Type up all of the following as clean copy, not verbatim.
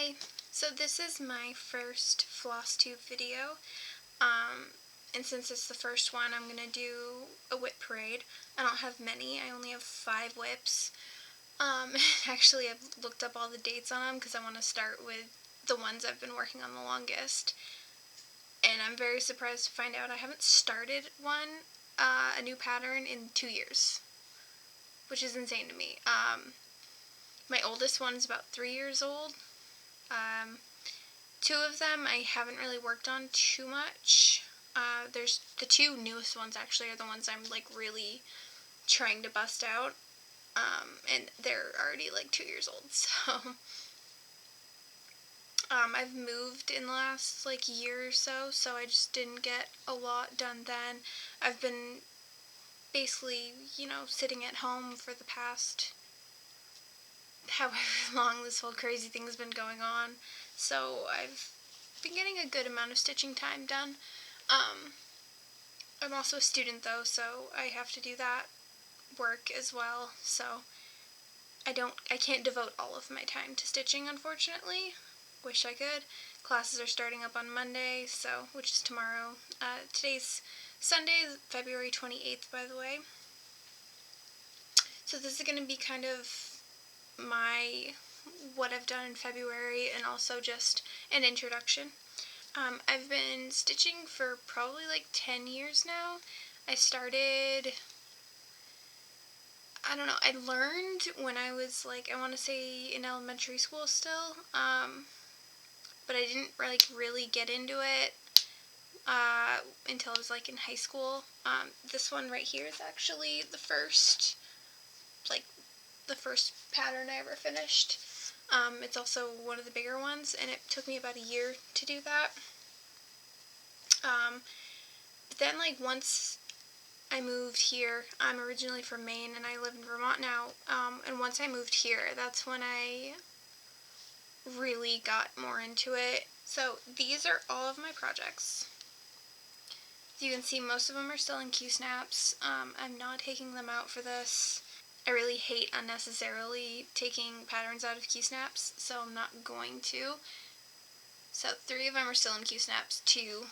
Hi, so this is my first Flosstube video, and since it's the first one, I'm going to do a WIP Parade. I don't have many, I only have 5 WIPs. Actually, I've looked up all the dates on them because I want to start with the ones I've been working on the longest. And I'm very surprised to find out I haven't started a new pattern in 2 years, which is insane to me. My oldest one is about 3 years old. 2 of them I haven't really worked on too much. There's the 2 newest ones actually are the ones I'm like really trying to bust out. And they're already like 2 years old, so I've moved in the last like year or so, so I just didn't get a lot done then. I've been basically, sitting at home for the past however long this whole crazy thing's been going on, so I've been getting a good amount of stitching time done. I'm also a student though, so I have to do that work as well, so I can't devote all of my time to stitching, unfortunately. Wish I could. Classes are starting up on Monday, which is tomorrow. Today's Sunday, February 28th, by the way. So this is going to be kind of what I've done in February, and also just an introduction. I've been stitching for probably like 10 years now. I started, I don't know, I learned when I was like, I want to say in elementary school still, but I didn't really get into it until I was like in high school. This one right here is actually the first pattern I ever finished. It's also one of the bigger ones, and it took me about a year to do that. But then once I moved here, I'm originally from Maine and I live in Vermont now, and once I moved here, that's when I really got more into it. So these are all of my projects. As you can see, most of them are still in Q-snaps. I'm not taking them out for this. I really hate unnecessarily taking patterns out of Q-snaps, so I'm not going to. So 3 of them are still in Q-snaps, 2,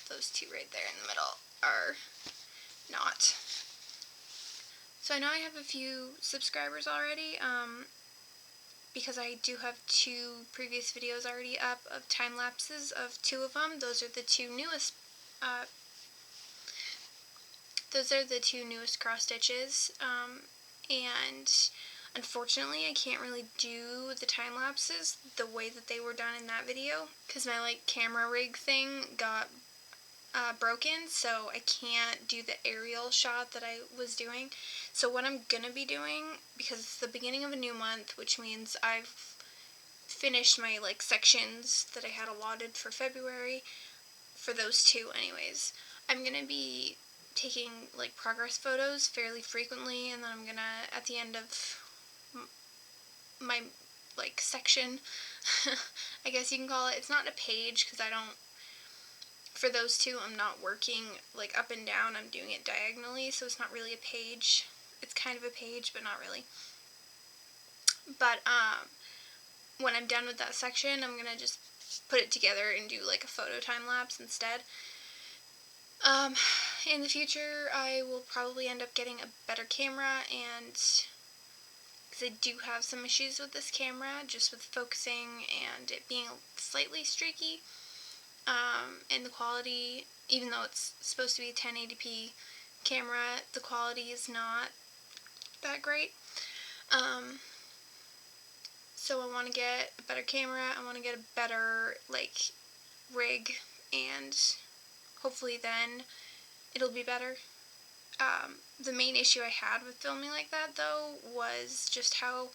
those 2 right there in the middle, are not. So I know I have a few subscribers already, because I do have 2 previous videos already up of time lapses of 2 of them. Those are the 2 newest. Those are the 2 newest cross stitches, and unfortunately I can't really do the time lapses the way that they were done in that video because my camera rig thing got broken, so I can't do the aerial shot that I was doing. So what I'm gonna be doing, because it's the beginning of a new month, which means I've finished my sections that I had allotted for February, for those 2 anyways, I'm gonna be taking progress photos fairly frequently, and then I'm gonna, at the end of my section, I guess you can call it, it's not a page because for those 2 I'm not working up and down, I'm doing it diagonally, so it's not really a page. It's kind of a page, but not really. But when I'm done with that section, I'm gonna just put it together and do a photo time lapse instead. In the future, I will probably end up getting a better camera, and because I do have some issues with this camera, just with focusing and it being slightly streaky, and the quality, even though it's supposed to be a 1080p camera, the quality is not that great. So I want to get a better camera, I want to get a better rig, and hopefully then it'll be better. The main issue I had with filming like that though was just how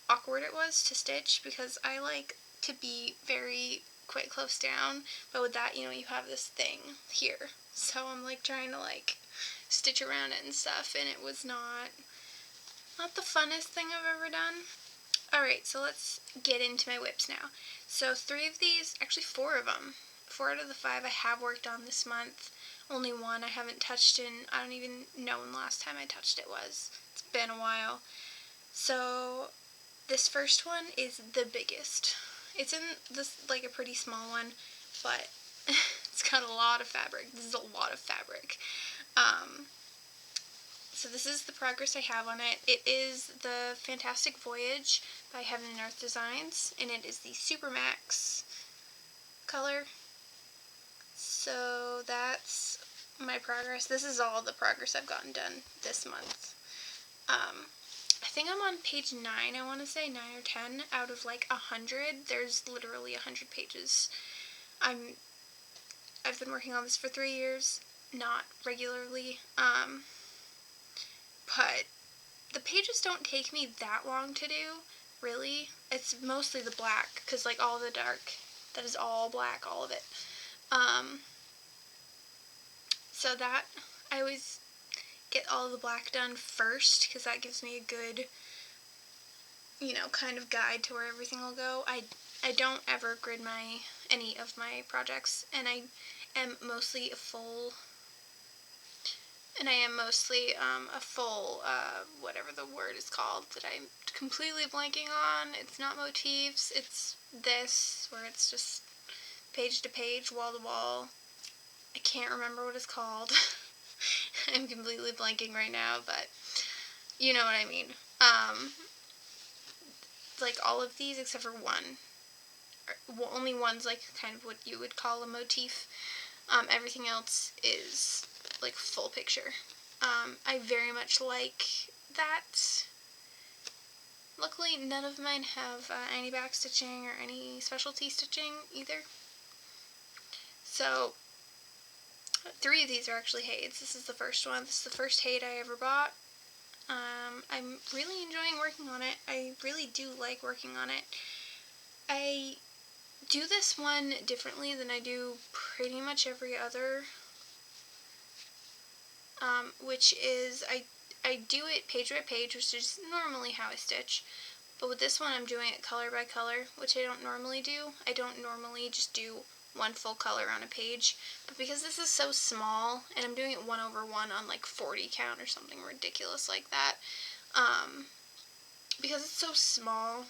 awkward it was to stitch, because I like to be very quite close down, but with that, you have this thing here, so I'm trying to stitch around it and stuff, and it was not the funnest thing I've ever done. Alright, so let's get into my WIPs now. So 3 of these, actually 4 of them, 4 out of the 5 I have worked on this month. Only 1 I haven't touched in, I don't even know when the last time I touched it was. It's been a while. So this first one is the biggest. It's in this, like, a pretty small one, but it's got a lot of fabric. This is a lot of fabric. So this is the progress I have on it. It is the Fantastic Voyage by Heaven and Earth Designs, and it is the Supermax color. So that's my progress. This is all the progress I've gotten done this month. I think I'm on page 9, I want to say, 9 or 10 out of like 100. There's literally 100 pages. I've been working on this for 3 years, not regularly, but the pages don't take me that long to do, really. It's mostly the black, because like all the dark, that is all black, all of it. So that, I always get all the black done first, because that gives me a good, kind of guide to where everything will go. I don't ever grid any of my projects, and I am mostly a full, whatever the word is called that I'm completely blanking on. It's not motifs, it's this, where it's just page to page, wall to wall. I can't remember what it's called. I'm completely blanking right now, but you know what I mean. Like all of these except for one. Only one's like kind of what you would call a motif. Everything else is like full picture. I very much like that. Luckily, none of mine have any back stitching or any specialty stitching either. So 3 of these are actually Hades. This is the first one. This is the first Hade I ever bought. I'm really enjoying working on it. I really do like working on it. I do this one differently than I do pretty much every other, which is I do it page by page, which is normally how I stitch, but with this one I'm doing it color by color, which I don't normally do. I don't normally just do one full color on a page, but because this is so small, and I'm doing it 1/1 on like 40 count or something ridiculous like that, because it's so small,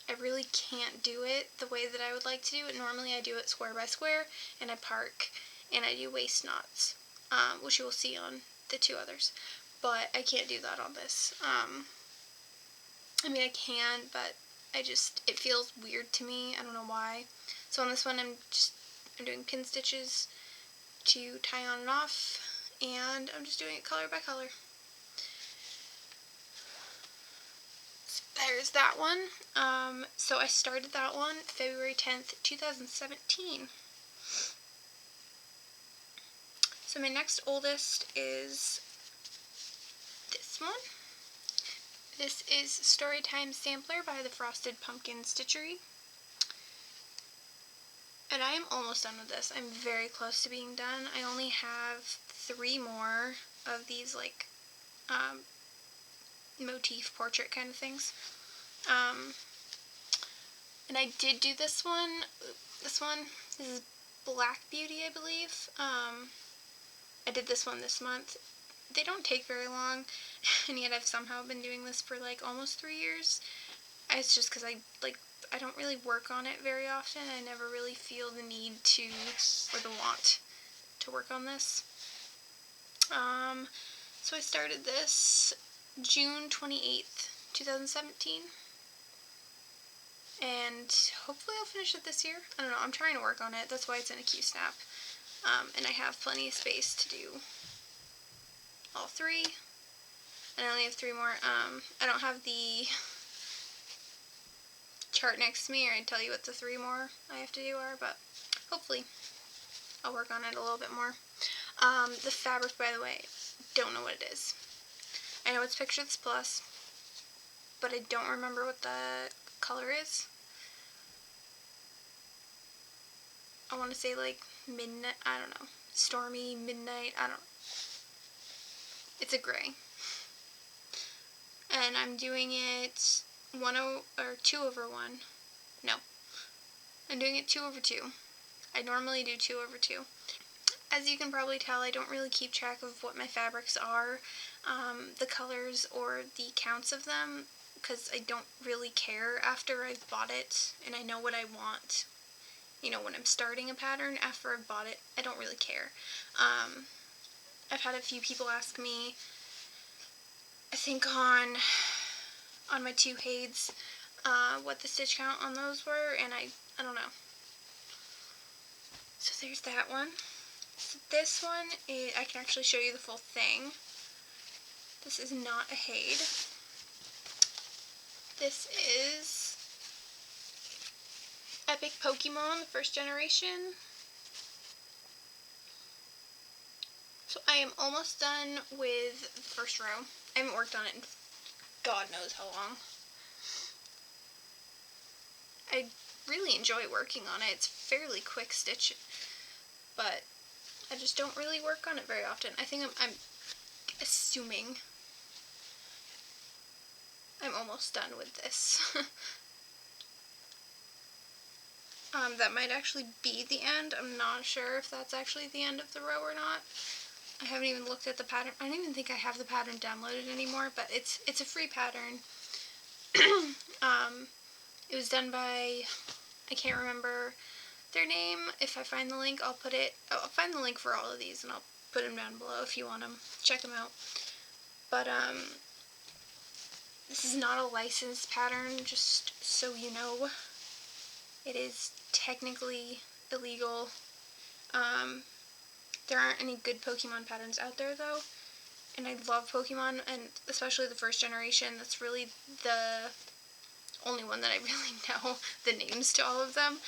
I really can't do it the way that I would like to do it. Normally I do it square by square, and I park, and I do waist knots, which you will see on the 2 others, but I can't do that on this. I mean, I can, but it feels weird to me. I don't know why. So on this one, I'm doing pin stitches to tie on and off, and I'm just doing it color by color. So there's that one. So I started that one February 10th, 2017. So my next oldest is this one. This is Storytime Sampler by the Frosted Pumpkin Stitchery. And I am almost done with this. I'm very close to being done. I only have 3 more of these, like, motif portrait kind of things. And I did do this one. This is Black Beauty, I believe. I did this one this month. They don't take very long, and yet I've somehow been doing this for like almost 3 years. It's just because I don't really work on it very often. I never really feel the need to, or the want to work on this. So I started this June 28th, 2017. And hopefully I'll finish it this year. I don't know, I'm trying to work on it. That's why it's in a Q-snap. And I have plenty of space to do all 3. And I only have 3 more. I don't have the chart next to me, or I'd tell you what the 3 more I have to do are, but hopefully I'll work on it a little bit more. The fabric, by the way, don't know what it is. I know it's Picture This Plus, but I don't remember what the color is. I want to say like midnight, I don't know, stormy, midnight, I don't know. It's a gray. And I'm doing it 2/1. No. I'm doing it 2/2. I normally do 2/2. As you can probably tell, I don't really keep track of what my fabrics are, the colors or the counts of them, because I don't really care after I've bought it and I know what I want. You know, when I'm starting a pattern after I've bought it, I don't really care. I've had a few people ask me, I think on my 2 Hades, what the stitch count on those were, and I don't know. So there's that one. So this one, I can actually show you the full thing. This is not a Hade. This is Epic Pokemon, the first generation. So I am almost done with the first row. I haven't worked on it in God knows how long. I really enjoy working on it. It's fairly quick stitch, but I just don't really work on it very often. I think I'm assuming I'm almost done with this. That might actually be the end. I'm not sure if that's actually the end of the row or not. I haven't even looked at the pattern. I don't even think I have the pattern downloaded anymore, but it's a free pattern. It was done by, I can't remember their name. If I find the link, I'll find the link for all of these and I'll put them down below if you want them. Check them out. But this is not a licensed pattern, just so you know. It is technically illegal. There aren't any good Pokemon patterns out there though, and I love Pokemon, and especially the first generation. That's really the only one that I really know the names to all of them.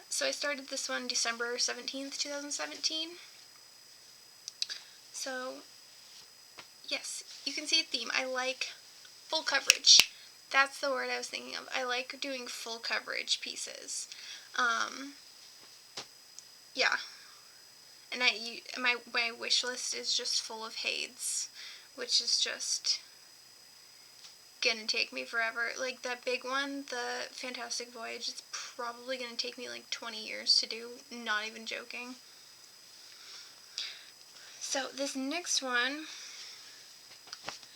So I started this one December 17th, 2017. So yes, you can see a theme. I like full coverage. That's the word I was thinking of. I like doing full coverage pieces. Yeah. And my wish list is just full of Hades, which is just gonna take me forever. Like that big one, the Fantastic Voyage, it's probably gonna take me like 20 years to do, not even joking. So this next one,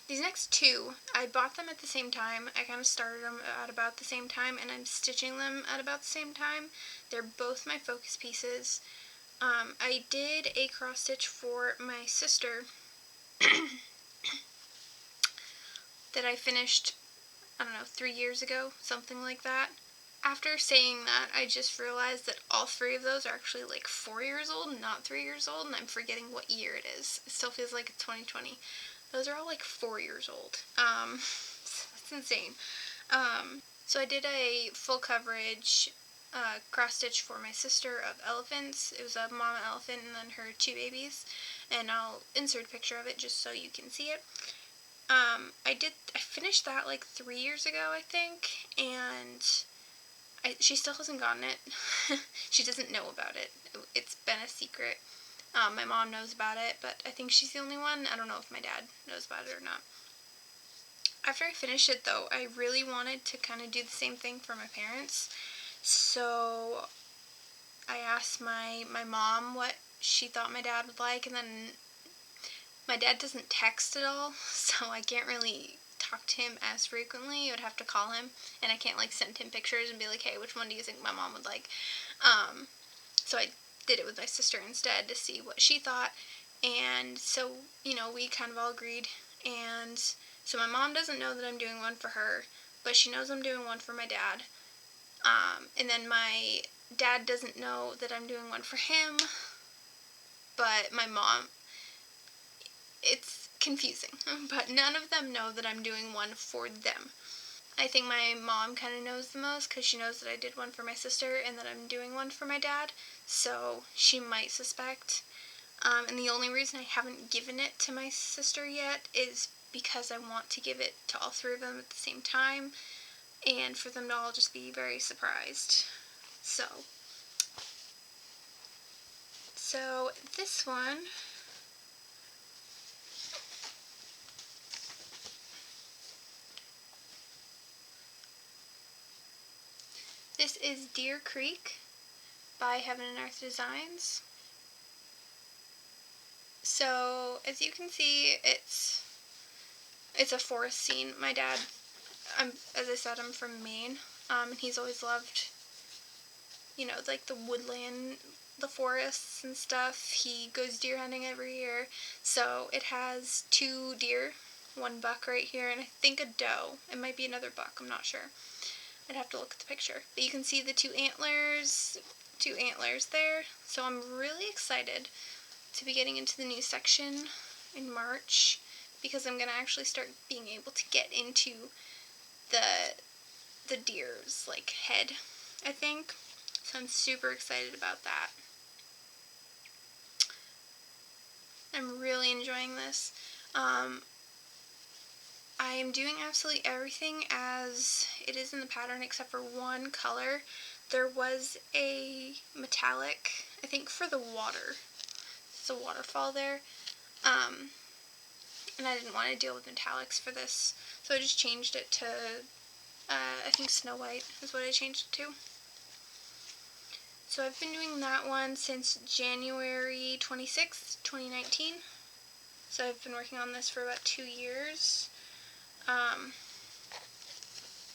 these next 2, I bought them at the same time. I kind of started them at about the same time, and I'm stitching them at about the same time. They're both my focus pieces. I did a cross stitch for my sister that I finished, I don't know, 3 years ago, something like that. After saying that, I just realized that all 3 of those are actually like 4 years old, not 3 years old, and I'm forgetting what year it is. It still feels like it's 2020. Those are all like 4 years old. That's insane. So I did a full coverage cross stitch for my sister of elephants. It was a mama elephant and then her 2 babies, and I'll insert a picture of it just so you can see it. I finished that like 3 years ago, I think, and she still hasn't gotten it. She doesn't know about it. It's been a secret. My mom knows about it, but I think she's the only one. I don't know if my dad knows about it or not. After I finished it, though, I really wanted to kind of do the same thing for my parents. So I asked my mom what she thought my dad would like, and then my dad doesn't text at all, so I can't really talk to him as frequently. I would have to call him, and I can't like send him pictures and be like, hey, which one do you think my mom would like? So I did it with my sister instead to see what she thought, and so, you know, we kind of all agreed. And so my mom doesn't know that I'm doing one for her, but she knows I'm doing one for my dad. And then my dad doesn't know that I'm doing one for him, but my mom, it's confusing, but none of them know that I'm doing one for them. I think my mom kind of knows the most because she knows that I did one for my sister and that I'm doing one for my dad, so she might suspect. And the only reason I haven't given it to my sister yet is because I want to give it to all 3 of them at the same time, and for them to all just be very surprised. So this one, this is Deer Creek by Heaven and Earth Designs. So as you can see, it's a forest scene. My dad as I said, I'm from Maine, and he's always loved, you know, like the woodland, the forests and stuff. He goes deer hunting every year, so it has 2 deer, 1 buck right here, and I think a doe. It might be another buck, I'm not sure. I'd have to look at the picture. But you can see the 2 antlers there, so I'm really excited to be getting into the new section in March, because I'm going to actually start being able to get into the deer's, like, head, I think. So I'm super excited about that. I'm really enjoying this. I am doing absolutely everything as it is in the pattern except for one color. There was a metallic, I think for the water. It's a waterfall there. And I didn't want to deal with metallics for this, so I just changed it to, I think Snow White is what I changed it to. So I've been doing that one since January 26th, 2019. So I've been working on this for about 2 years.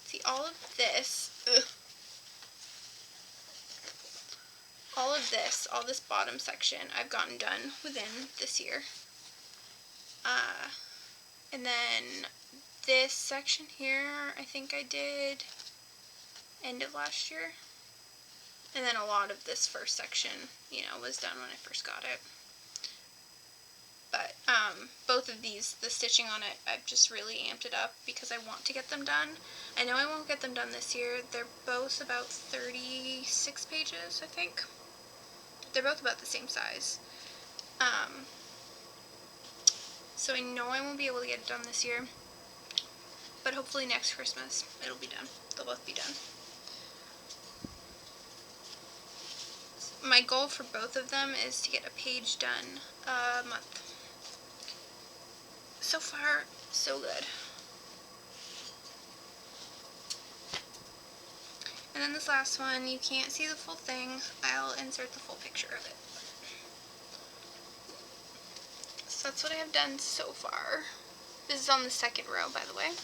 See, all of this, all this bottom section, I've gotten done within this year. And then this section here, I think I did end of last year. And then a lot of this first section, you know, was done when I first got it. But both of these, the stitching on it, I've just really amped it up because I want to get them done. I know I won't get them done this year. They're both about 36 pages, I think. They're both about the same size. So I know I won't be able to get it done this year, but hopefully next Christmas it'll be done. They'll both be done. My goal for both of them is to get a page done a month. So far, so good. And then this last one, you can't see the full thing. I'll insert the full picture of it. So that's what I have done so far. This is on the second row, by the way.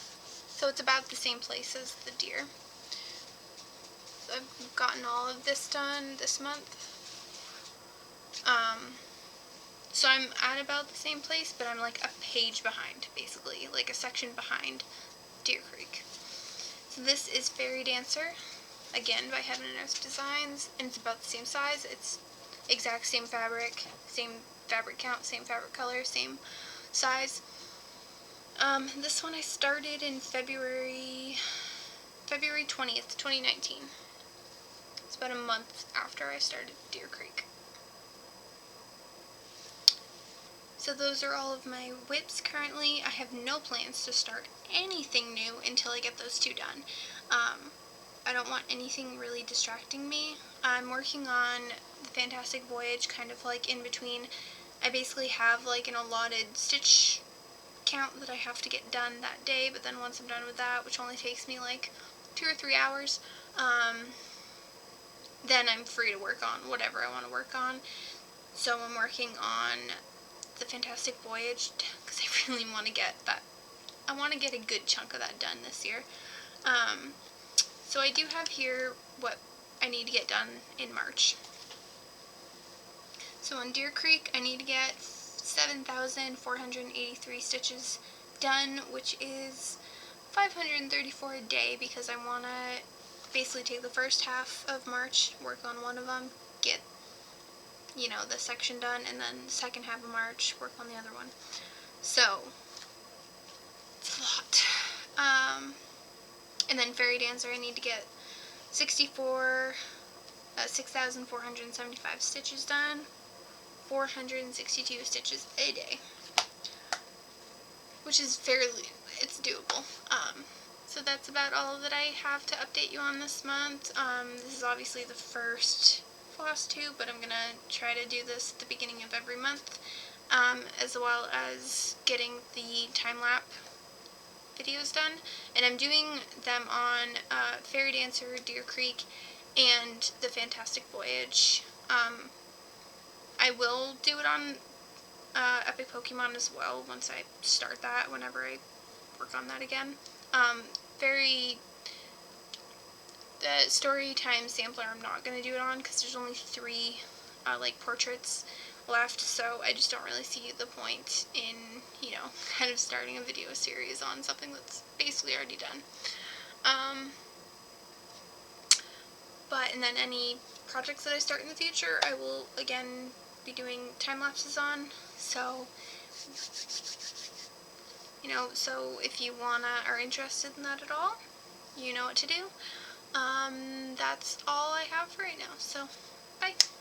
So it's about the same place as the deer. So I've gotten all of this done this month. So I'm at about the same place, but I'm like a page behind, basically, like a section behind Deer Creek. So this is Fairy Dancer, again by Heaven and Earth Designs, and it's about the same size. It's exact same fabric count, same fabric color, same size. This one I started in February 20th, 2019. It's about a month after I started Deer Creek. So those are all of my WIPs currently. I have no plans to start anything new until I get those 2 done. I don't want anything really distracting me. I'm working on the Fantastic Voyage kind of like in between. I basically have like an allotted stitch count that I have to get done that day, but then once I'm done with that, which only takes me like 2 or 3 hours, then I'm free to work on whatever I want to work on. So I'm working on the Fantastic Voyage because I really want to get that. I want to get a good chunk of that done this year. So I do have here what I need to get done in March. So on Deer Creek, I need to get 7,483 stitches done, which is 534 a day, because I want to basically take the first half of March, work on one of them, get, you know, the section done, and then the second half of March, work on the other one. So, it's a lot. And then Fairy Dancer, I need to get 6,475 stitches done, 462 stitches a day, which is it's doable. So that's about all that I have to update you on this month. This is obviously the first Flosstube, but I'm going to try to do this at the beginning of every month, as well as getting the time-lapse videos done. And I'm doing them on Fairy Dancer, Deer Creek, and the Fantastic Voyage. I will do it on Epic Pokemon as well once I start that, whenever I work on that again. the story time sampler I'm not going to do it on because there's only 3 like portraits left, so I just don't really see the point in, you know, kind of starting a video series on something that's basically already done. And then any projects that I start in the future, I will again be doing time lapses on. So, you know, so if you are interested in that at all, you know what to do. That's all I have for right now. So, bye.